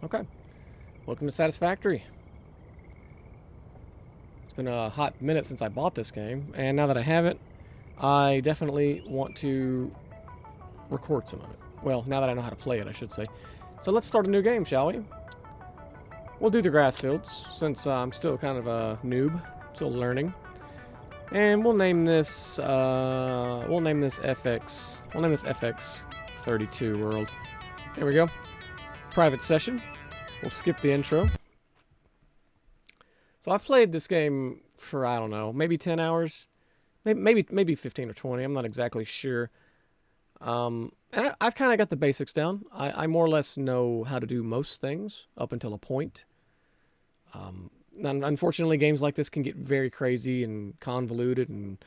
Okay. Welcome to Satisfactory. It's been a hot minute since I bought this game, and now that I have it, I definitely want to record some of it. Well, now that I know how to play it, I should say. So let's start a new game, shall we? We'll do the grass fields, since I'm still kind of a noob, still learning. And we'll name this FX 32 world. There we go. Private session. We'll skip the intro. So I've played this game for, I don't know, maybe 10 hours, maybe 15 or 20. I'm not exactly sure. And I've kind of got the basics down. I more or less know how to do most things up until a point. Unfortunately, games like this can get very crazy and convoluted and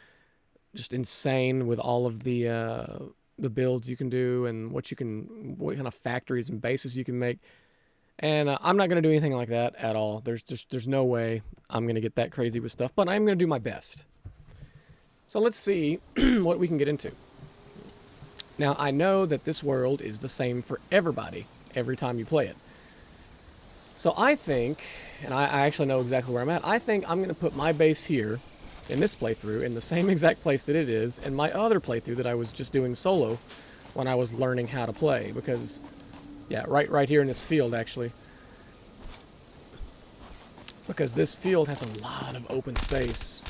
just insane with all of the builds you can do and what kind of factories and bases you can make. And I'm not going to do anything like that at all. There's no way I'm going to get that crazy with stuff, but I'm going to do my best. So let's see what we can get into. Now, I know that this world is the same for everybody every time you play it. So I think, and I actually know exactly where I'm at, I think I'm going to put my base here in this playthrough in the same exact place that it is in my other playthrough that I was just doing solo when I was learning how to play, because yeah, right here in this field, actually. Because this field has a lot of open space.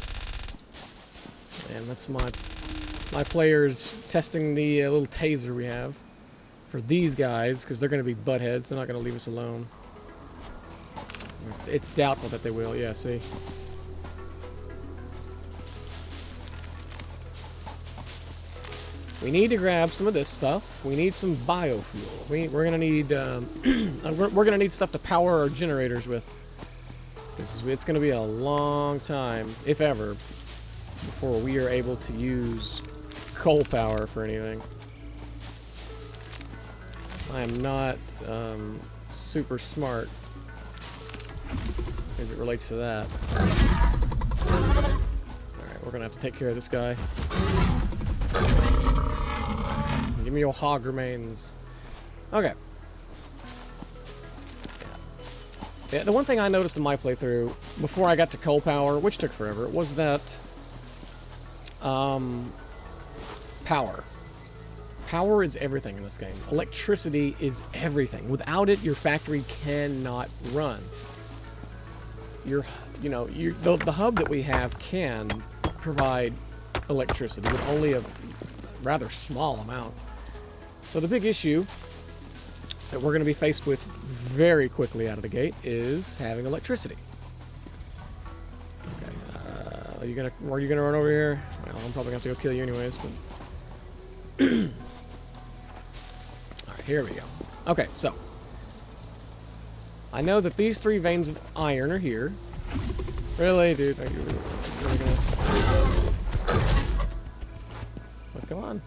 And that's my players testing the little taser we have for these guys, because they're going to be buttheads. They're not going to leave us alone. It's doubtful that they will. Yeah, see? We need to grab some of this stuff. We need some biofuel. We're gonna need we're gonna need stuff to power our generators with. It's gonna be a long time, if ever, before we are able to use coal power for anything. I am not super smart as it relates to that. Alright, we're gonna have to take care of this guy. Give me your hog remains. Okay. Yeah, the one thing I noticed in my playthrough, before I got to coal power, which took forever, was that power. Power is everything in this game. Electricity is everything. Without it, your factory cannot run. The hub that we have can provide electricity with only a rather small amount. So the big issue that we're going to be faced with very quickly out of the gate is having electricity. Okay, are you gonna run over here? Well, I'm probably going to have to go kill you anyways, but alright, here we go. Okay, so I know that these 3 veins of iron are here. Really, dude? Are you really gonna... But come on.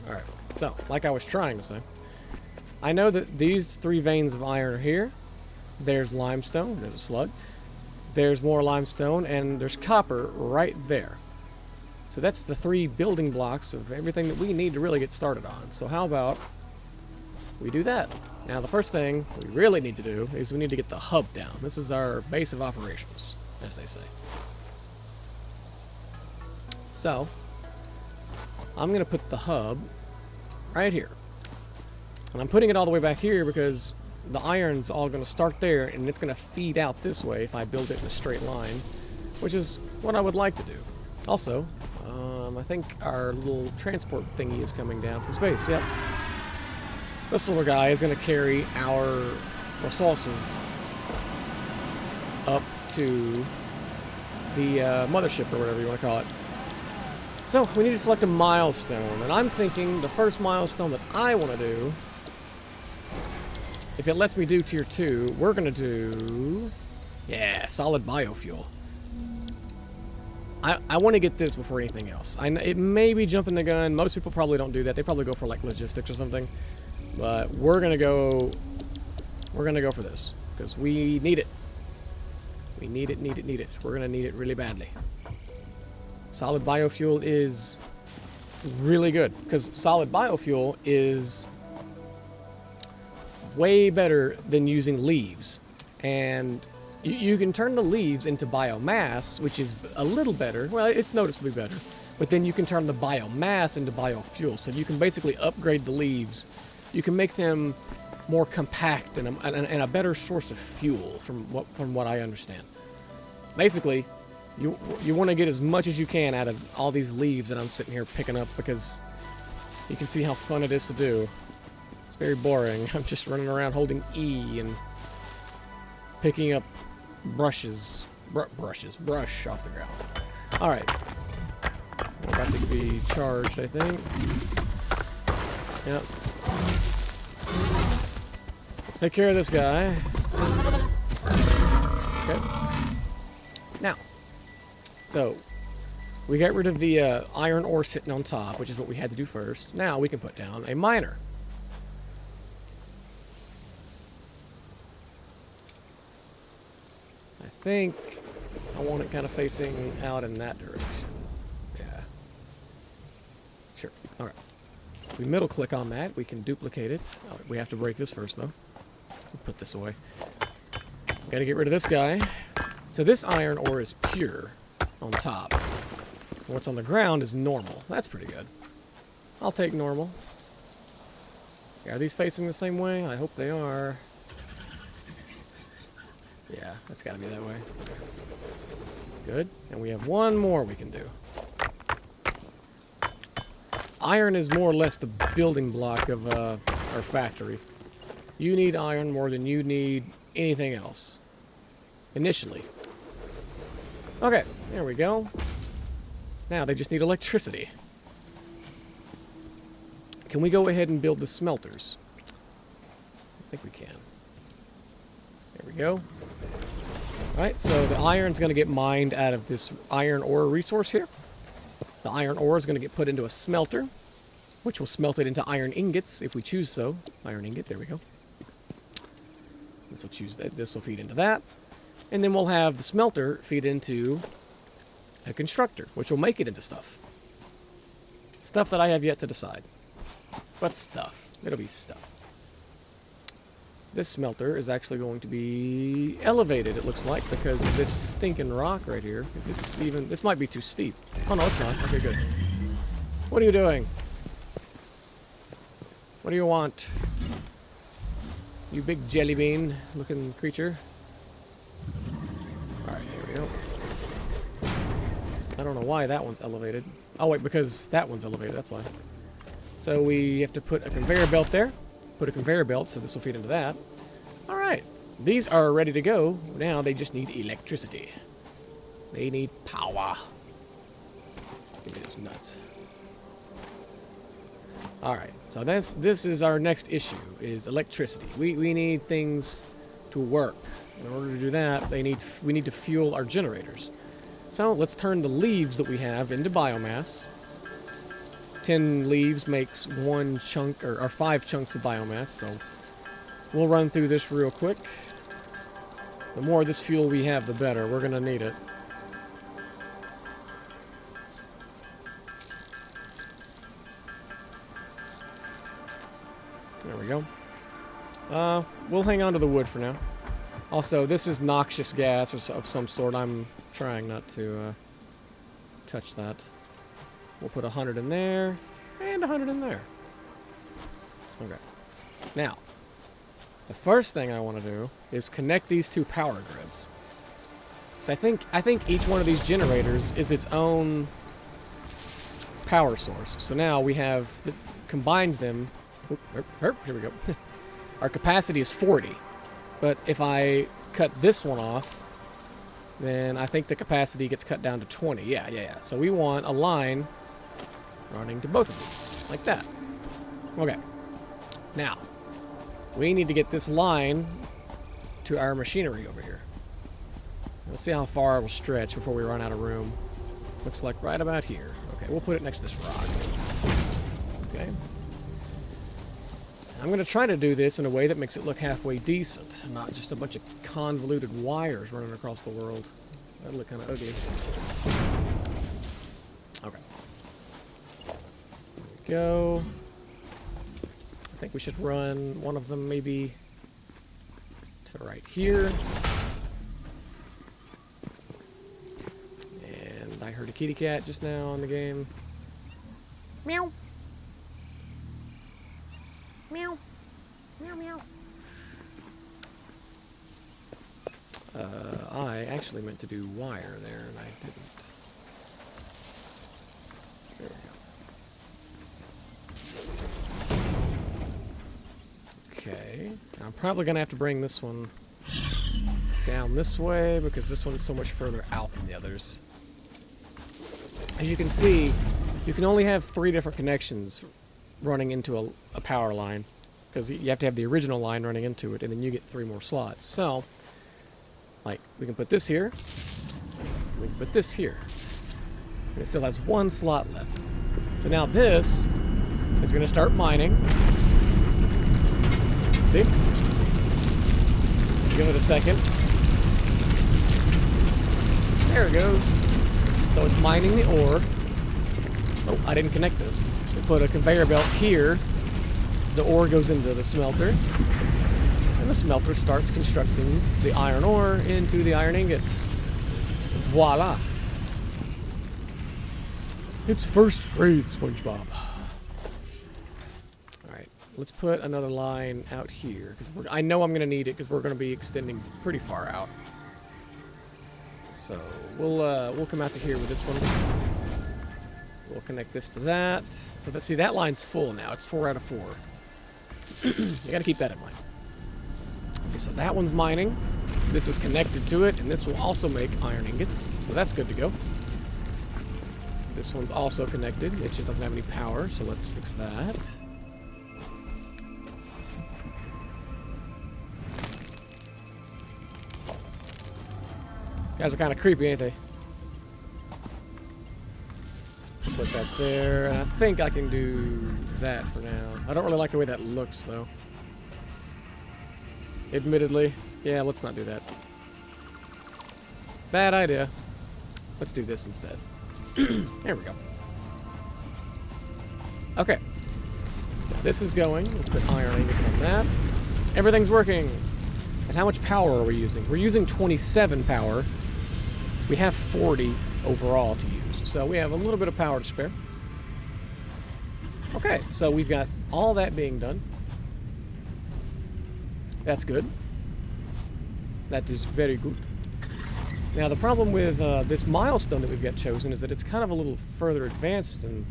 Alright, so, like I was trying to say, I know that these 3 veins of iron are here. There's limestone, there's a slug. There's more limestone, and there's copper right there. So that's the 3 building blocks of everything that we need to really get started on. So how about we do that? Now, the first thing we really need to do is we need to get the hub down. This is our base of operations, as they say. So, I'm going to put the hub right here. And I'm putting it all the way back here because the iron's all going to start there, and it's going to feed out this way if I build it in a straight line, which is what I would like to do. Also, I think our little transport thingy is coming down from space. Yep. This little guy is going to carry our resources up to the mothership, or whatever you want to call it. So, we need to select a milestone, and I'm thinking the first milestone that I want to do, if it lets me do tier 2, we're going to do, yeah, solid biofuel. I want to get this before anything else. It may be jumping the gun. Most people probably don't do that. They probably go for like logistics or something. But we're going to go for this because we need it. We need it. We're going to need it really badly. Solid biofuel is really good because solid biofuel is way better than using leaves. And you can turn the leaves into biomass, which is a little better. Well, it's noticeably better. But then you can turn the biomass into biofuel. So you can basically upgrade the leaves. You can make them more compact and a better source of fuel from what I understand. Basically, you want to get as much as you can out of all these leaves that I'm sitting here picking up because you can see how fun it is to do. It's very boring. I'm just running around holding E and picking up brush off the ground. All right. We're about to be charged, I think. Yep. Let's take care of this guy. Okay. Now, so we got rid of the iron ore sitting on top, which is what we had to do first. Now we can put down a miner. I think I want it kind of facing out in that direction. Yeah. Sure. All right. If we middle click on that, we can duplicate it. Oh, we have to break this first, though. We'll put this away. Got to get rid of this guy. So this iron ore is pure on top. What's on the ground is normal. That's pretty good. I'll take normal. Are these facing the same way? I hope they are. Yeah, that's got to be that way. Good. And we have one more we can do. Iron is more or less the building block of our factory. You need iron more than you need anything else. Initially. Okay, there we go. Now they just need electricity. Can we go ahead and build the smelters? I think we can. There we go. Alright, so the iron's going to get mined out of this iron ore resource here. The iron ore is going to get put into a smelter, which will smelt it into iron ingots if we choose so. Iron ingot, there we go. This will choose that. This will feed into that. And then we'll have the smelter feed into a constructor, which will make it into stuff. Stuff that I have yet to decide. But stuff. It'll be stuff. This smelter is actually going to be elevated, it looks like, because of this stinking rock right here. Is this even... This might be too steep. Oh, no, it's not. Okay, good. What are you doing? What do you want? You big jelly bean looking creature. Alright, here we go. I don't know why that one's elevated. Oh, wait, because that one's elevated, that's why. So we have to put a conveyor belt there. Put a conveyor belt, so this will feed into that. Alright. These are ready to go. Now they just need electricity. They need power. Give me those nuts. Alright, so this is our next issue, is electricity. We need things to work. In order to do that, we need to fuel our generators. So let's turn the leaves that we have into biomass. 10 leaves makes 1 chunk, or 5 chunks of biomass, so we'll run through this real quick. The more of this fuel we have, the better. We're going to need it. There we go. We'll hang on to the wood for now. Also, this is noxious gas of some sort. I'm trying not to touch that. We'll put 100 in there, and 100 in there. Okay. Now, the first thing I want to do is connect these two power grids. So I think each one of these generators is its own power source. So now we have combined them. Here we go. Our capacity is 40. But if I cut this one off, then I think the capacity gets cut down to 20. Yeah. So we want a line running to both of these, like that. Okay. Now, we need to get this line to our machinery over here. Let's see how far it will stretch before we run out of room. Looks like right about here. Okay, we'll put it next to this rock. Okay. I'm going to try to do this in a way that makes it look halfway decent, not just a bunch of convoluted wires running across the world. That'd look kind of ugly. Okay. go. I think we should run one of them maybe to right here. And I heard a kitty cat just now in the game. Meow. Meow. Meow, meow. I actually meant to do wire there, and I didn't. There we go. Okay. I'm probably going to have to bring this one down this way, because this one is so much further out than the others. As you can see, you can only have 3 different connections running into a power line, because you have to have the original line running into it, and then you get 3 more slots. So, like, we can put this here, we can put this here, and it still has 1 slot left. So now this is going to start mining. See? Give it a second. There it goes. So it's mining the ore. Oh, I didn't connect this. We put a conveyor belt here. The ore goes into the smelter. And the smelter starts constructing the iron ore into the iron ingot. Voila. It's first grade, SpongeBob. Alright, let's put another line out here. Because I know I'm going to need it because we're going to be extending pretty far out. So we'll come out to here with this one. We'll connect this to that. So let's see, that line's full now. It's 4 out of 4. You got to keep that in mind. Okay, so that one's mining. This is connected to it, and this will also make iron ingots. So that's good to go. This one's also connected. It just doesn't have any power, so let's fix that. Guys are kind of creepy, ain't they? Put that there, and I think I can do that for now. I don't really like the way that looks, though. Admittedly. Yeah, let's not do that. Bad idea. Let's do this instead. There we go. Okay. Now this is going. We'll put iron ingots on that. Everything's working. And how much power are we using? We're using 27 power. We have 40 overall to use. So we have a little bit of power to spare. Okay, so we've got all that being done. That's good. That is very good. Now the problem with this milestone that we've got chosen is that it's kind of a little further advanced than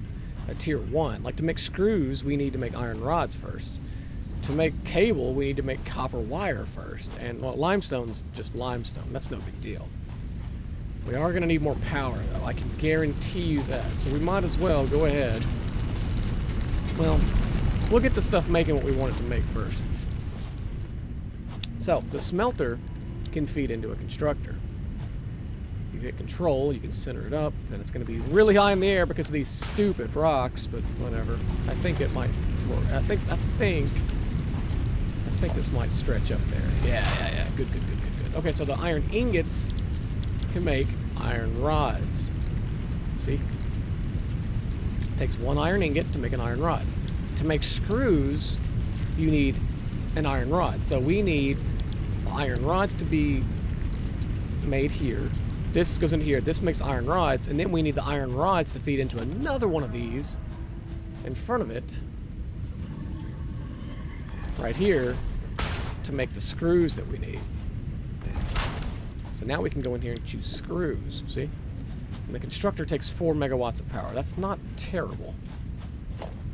a tier 1. Like to make screws, we need to make iron rods first. To make cable, we need to make copper wire first. And, well, limestone's just limestone. That's no big deal. We are going to need more power, though. I can guarantee you that. So we might as well go ahead. Well, we'll get the stuff making what we want it to make first. So, the smelter can feed into a constructor. If you hit control, you can center it up, and it's going to be really high in the air because of these stupid rocks, but whatever. I think it might work. I think this might stretch up there. Yeah. Good. Okay, so the iron ingots can make iron rods. See? It takes 1 iron ingot to make an iron rod. To make screws, you need an iron rod. So we need the iron rods to be made here. This goes into here. This makes iron rods, and then we need the iron rods to feed into another one of these in front of it, right here, to make the screws that we need. So now we can go in here and choose screws, see? And the constructor takes 4 megawatts of power. That's not terrible.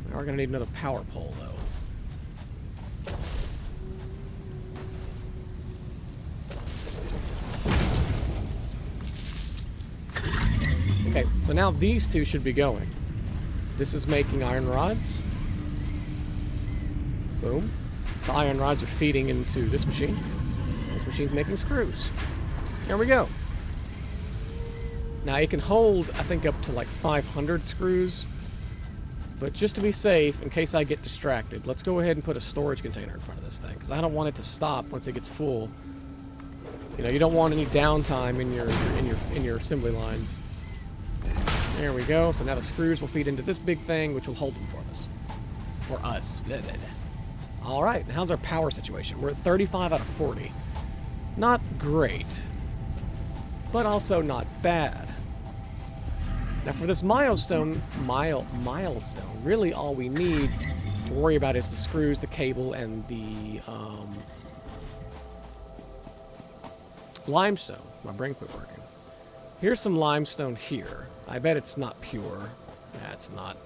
We are going to need another power pole, though. Okay, so now these two should be going. This is making iron rods. Boom. The iron rods are feeding into this machine. This machine's making screws. There we go. Now it can hold, I think, up to like 500 screws. But just to be safe, in case I get distracted, let's go ahead and put a storage container in front of this thing, because I don't want it to stop once it gets full. You know, you don't want any downtime in your assembly lines. There we go. So now the screws will feed into this big thing, which will hold them for us. For us. Blah, blah, blah. All right. Now how's our power situation? We're at 35 out of 40. Not great, but also not bad. Now for this milestone, really all we need to worry about is the screws, the cable, and the limestone. My brain quit working. Here's some limestone here. I bet it's not pure. Nah, it's not.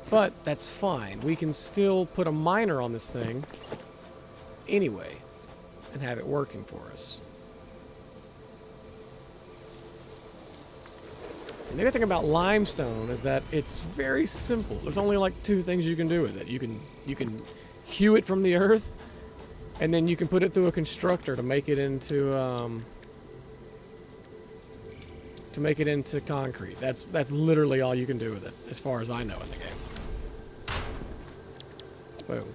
But that's fine. We can still put a miner on this thing anyway and have it working for us. And the other thing about limestone is that it's very simple. There's only like 2 things you can do with it. You can hew it from the earth, and then you can put it through a constructor to make it into concrete. That's literally all you can do with it, as far as I know in the game. Boom.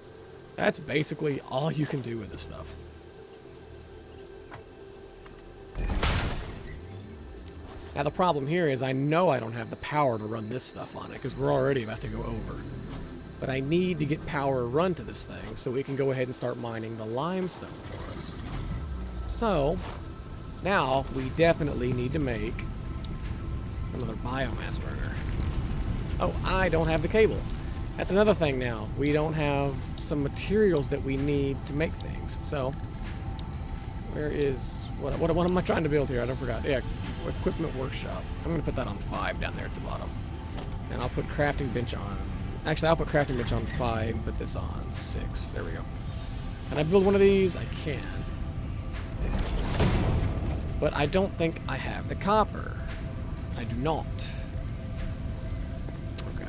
That's basically all you can do with this stuff. Now the problem here is I know I don't have the power to run this stuff on it because we're already about to go over. But I need to get power run to this thing so we can go ahead and start mining the limestone for us. So, now we definitely need to make another biomass burner. Oh, I don't have the cable. That's another thing now. We don't have some materials that we need to make things. So, where is... What am I trying to build here? I don't forgot. Yeah, equipment workshop. I'm going to put that on 5 down there at the bottom. And I'll put crafting bench on... Actually, I'll put crafting bench on 5, put this on 6. There we go. Can I build one of these? I can. But I don't think I have the copper. I do not. Okay.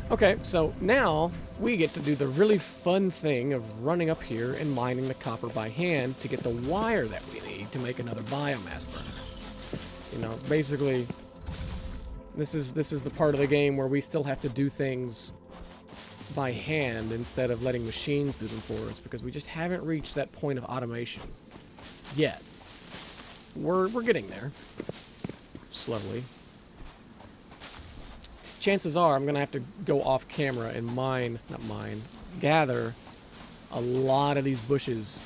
Okay, so now we get to do the really fun thing of running up here and mining the copper by hand to get the wire that we need to make another biomass burner. You know, basically, this is the part of the game where we still have to do things by hand instead of letting machines do them for us because we just haven't reached that point of automation yet. We're getting there. Slowly. Chances are I'm going to have to go off camera and gather a lot of these bushes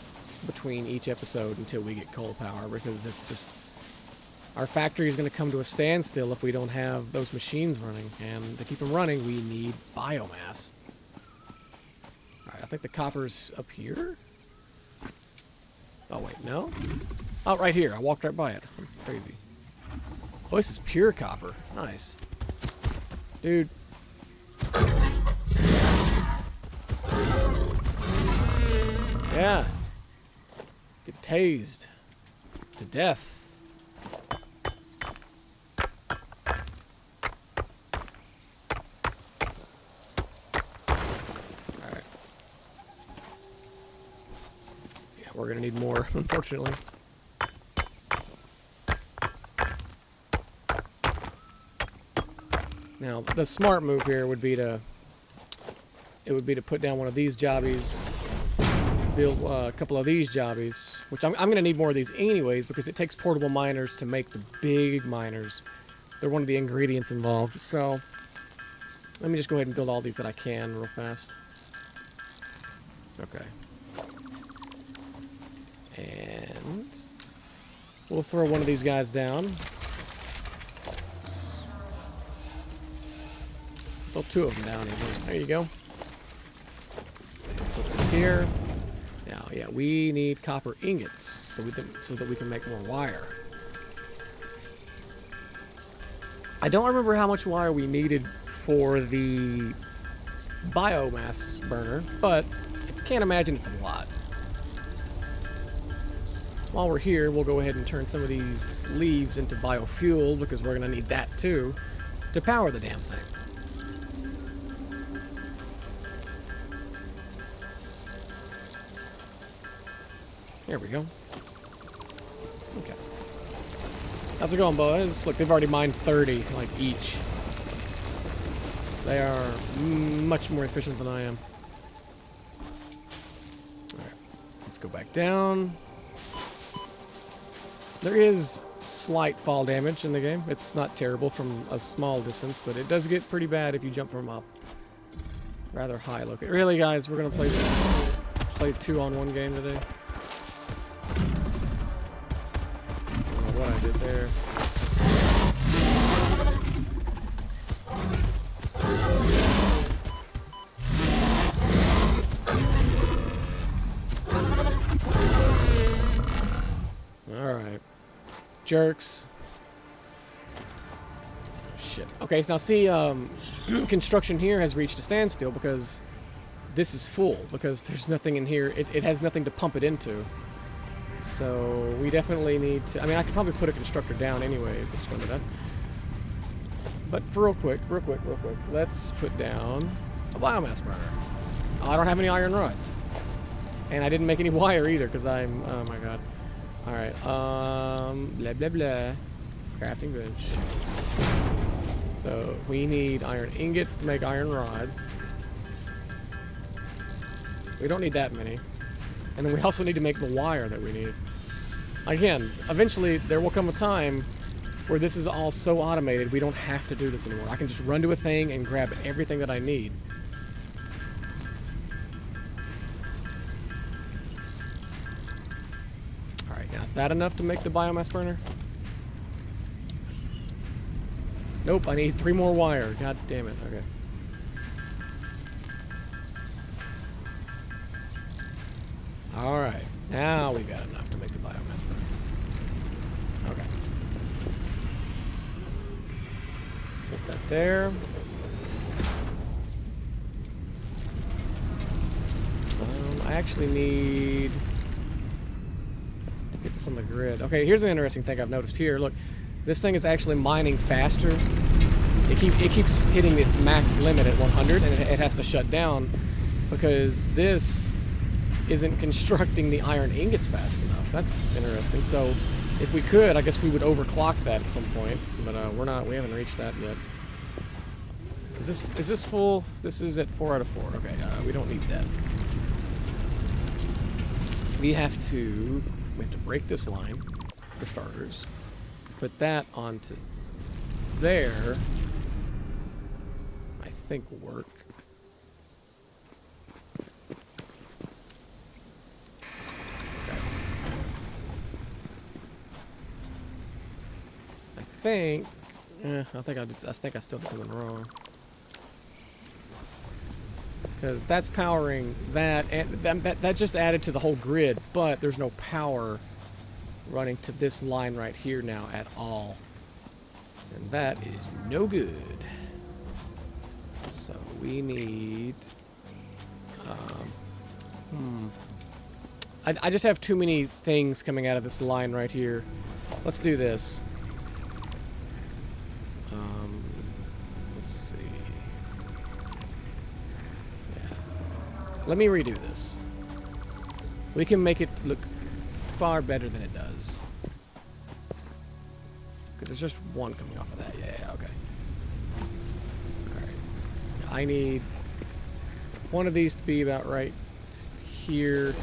between each episode until we get coal power because it's just... Our factory is going to come to a standstill if we don't have those machines running. And to keep them running, we need biomass. Alright, I think the copper's up here? Oh, wait, no? Oh, right here. I walked right by it. I'm crazy. Oh, this is pure copper. Nice. Dude. Yeah. Get tased to death. Alright. Yeah, we're gonna need more, unfortunately. Now, the smart move here would be to put down one of these jobbies, build a couple of these jobbies, which I'm going to need more of these anyways because it takes portable miners to make the big miners. They're one of the ingredients involved. So, let me just go ahead and build all these that I can real fast. Okay. And we'll throw one of these guys down. Throw 2 of them down even. There you go. Put this here. Now, yeah, we need copper ingots so that we can make more wire. I don't remember how much wire we needed for the biomass burner, but I can't imagine it's a lot. While we're here, we'll go ahead and turn some of these leaves into biofuel because we're going to need that too to power the damn thing. There we go. Okay. How's it going, boys? Look, they've already mined 30, like, each. They are much more efficient than I am. Alright. Let's go back down. There is slight fall damage in the game. It's not terrible from a small distance, but it does get pretty bad if you jump from a rather high location. Really, guys, we're gonna play 2-on-1 game today. I don't know what I did there. Alright. Jerks. Shit. Okay, so now see, construction here has reached a standstill because this is full, because there's nothing in here. It has nothing to pump it into. So we definitely need to... I mean, I could probably put a constructor down anyways. Let's go to that. But for real quick, let's put down a biomass burner. Oh, I don't have any iron rods. And I didn't make any wire either, because I'm... Oh my god. Alright, blah blah blah. Crafting bench. So, we need iron ingots to make iron rods. We don't need that many. And then we also need to make the wire that we need. Again, eventually there will come a time where this is all so automated we don't have to do this anymore. I can just run to a thing and grab everything that I need. Alright, now is that enough to make the biomass burner? Nope, I need 3 more wire. God damn it. Okay. Alright, now we've got enough to make the biomass burner. Okay. Put that there. I actually need to get this on the grid. Okay, here's an interesting thing I've noticed here. Look, this thing is actually mining faster. It keeps hitting its max limit at 100, and it has to shut down because this isn't constructing the iron ingots fast enough. That's interesting. So if we could, I guess we would overclock that at some point, but we haven't reached that yet. Is this full? This is at 4 out of 4. Okay, we don't need that. We have to break this line for starters. Put that onto there. I think will work. I think I still did something wrong. Because that's powering that, and that just added to the whole grid, but there's no power running to this line right here now at all. And that is no good. So we need... I just have too many things coming out of this line right here. Let's do this. Let's see. Yeah. Let me redo this. We can make it look far better than it does. Because there's just one coming off of that. Yeah, okay. Alright. I need one of these to be about right here.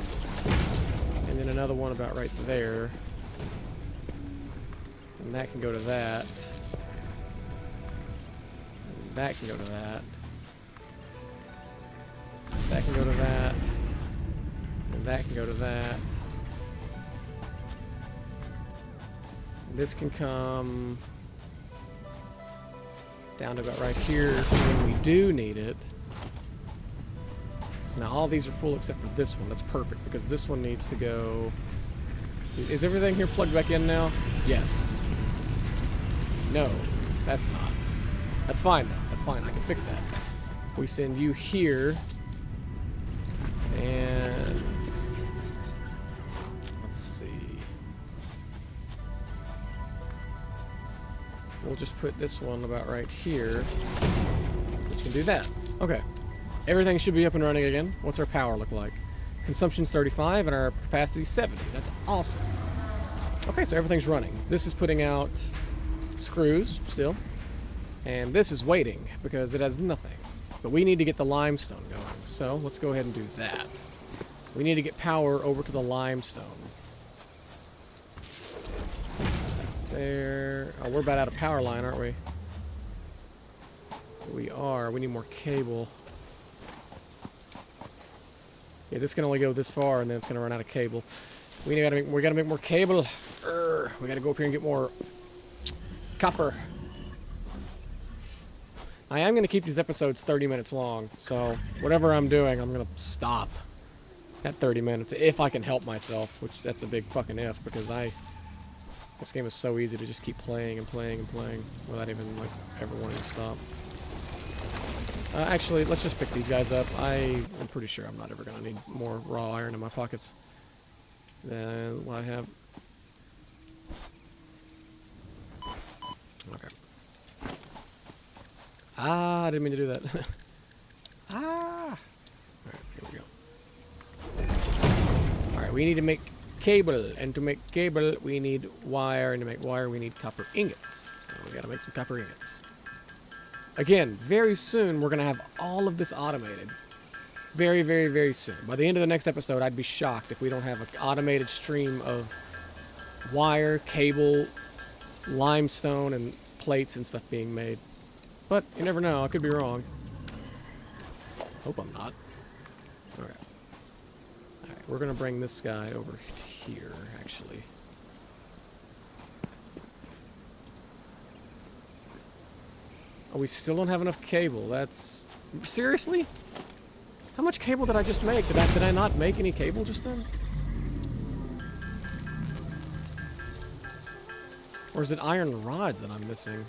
And then another one about right there. And that can go to that. And that can go to that. That can go to that. And that can go to that. And this can come down to about right here when we do need it. So now all these are full except for this one. That's perfect because this one needs to go... So is everything here plugged back in now? Yes. No, that's not. That's fine though. That's fine. I can fix that. We send you here. And... let's see. We'll just put this one about right here. Which can do that. Okay. Everything should be up and running again. What's our power look like? Consumption's 35 and our capacity's 70. That's awesome. Okay, so everything's running. This is putting out screws still. And this is waiting because it has nothing. But we need to get the limestone going. So let's go ahead and do that. We need to get power over to the limestone. there. Oh, we're about out of power line, aren't we? We are. We need more cable. Yeah, this can only go this far, and then it's gonna run out of cable. We gotta make more cable. We gotta go up here and get more copper. I am gonna keep these episodes 30 minutes long, so whatever I'm doing, I'm gonna stop at 30 minutes if I can help myself, which that's a big fucking if, because this game is so easy to just keep playing and playing and playing without even like ever wanting to stop. Actually, let's just pick these guys up. I'm pretty sure I'm not ever gonna need more raw iron in my pockets than what I have. Okay. Ah, I didn't mean to do that. Ah! Alright, here we go. Alright, we need to make cable, and to make cable, we need wire, and to make wire, we need copper ingots. So we gotta make some copper ingots. Again, very soon, we're gonna have all of this automated. Very, very, very soon. By the end of the next episode, I'd be shocked if we don't have an automated stream of wire, cable, limestone, and plates and stuff being made. But you never know. I could be wrong. Hope I'm not. Alright. Alright, we're going to bring this guy over here, actually. Oh, we still don't have enough cable. That's... Seriously? How much cable did I just make? Did I not make any cable just then? Or is it iron rods that I'm missing?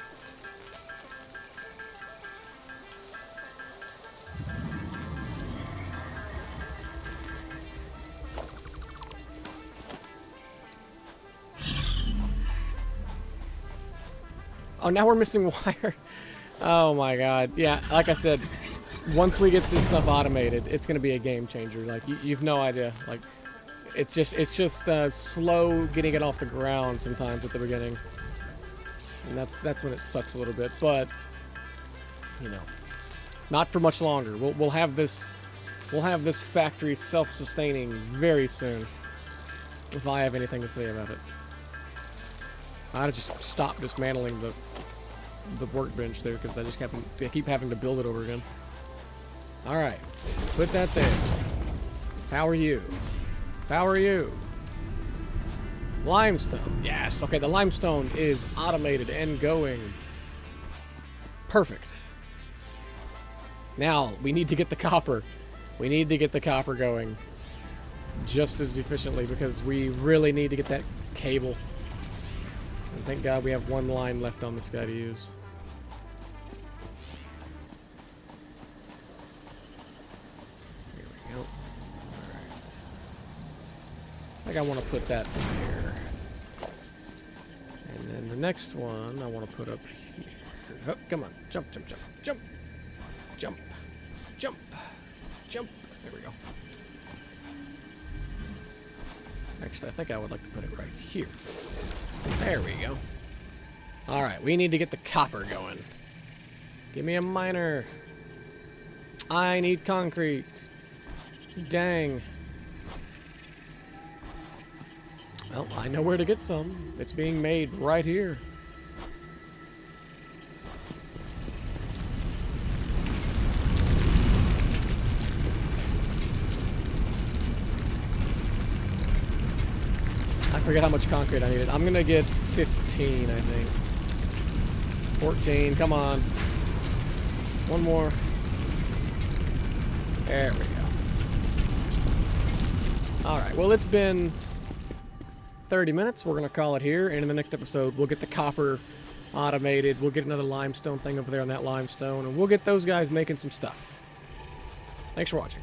Oh, now we're missing wire. Oh my god. Yeah, like I said, once we get this stuff automated, it's going to be a game changer. Like, you've no idea. Like, it's just slow getting it off the ground sometimes at the beginning. And that's when it sucks a little bit. But, you know, not for much longer. We'll have this factory self-sustaining very soon. If I have anything to say about it. I just stop dismantling the workbench there because I keep having to build it over again. All right, put that there. Power you. Power you. Limestone. Yes. Okay, the limestone is automated and going. Perfect. Now we need to get the copper. We need to get the copper going just as efficiently because we really need to get that cable. And thank God we have one line left on this guy to use. Here we go. Alright. I think I want to put that there. And then the next one I want to put up here. Oh, come on. Jump, jump, jump. Jump. Jump. Jump. Jump. There we go. Actually, I think I would like to put it right here. There we go. Alright, we need to get the copper going. Give me a miner. I need concrete. Dang. Well, I know where to get some. It's being made right here. I forget how much concrete I needed. I'm gonna get 15, I think. 14, come on. One more. There we go. Alright, well it's been 30 minutes. We're gonna call it here, and in the next episode we'll get the copper automated. We'll get another limestone thing over there on that limestone, and we'll get those guys making some stuff. Thanks for watching.